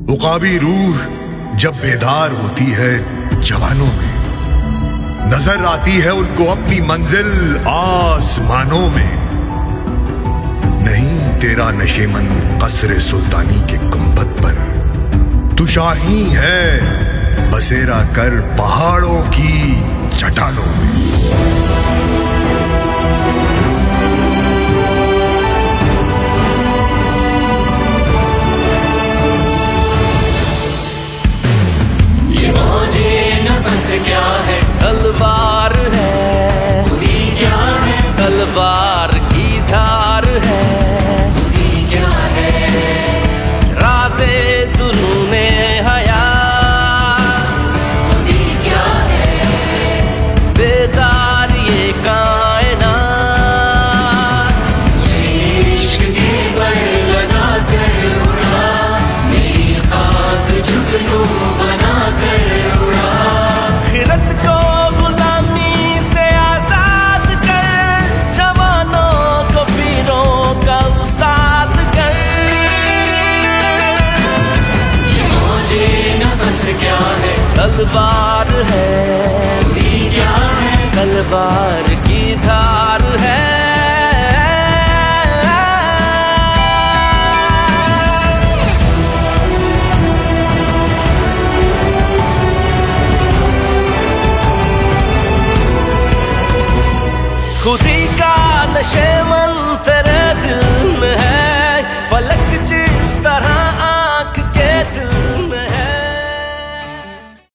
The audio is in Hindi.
उकाबी रूह जब बेदार होती है जवानों में, नजर आती है उनको अपनी मंजिल आसमानों में। नहीं तेरा नशेमन कसरे सुल्तानी के गुंबद पर, तू शाही है बसेरा कर पहाड़ों की चट्टानों में। ये मौजे नफस क्या है? तलवार है। खुदी क्या है? तलवार की धार है। खुदी क्या है? राज़े दुनूने हया। खुदी क्या है? बेदार ये कायनात। इश्क के बर लगा कर उड़ा, मेरी खाक जुगनू बना कर उड़ा। खिरत को गुलामी से आजाद कर, जवानों को पीरों का उस्ताद कर। ये मौजे नफस क्या है? तलवार है। खुदी क्या है? तलवार की धार है। खुदी का नशेमन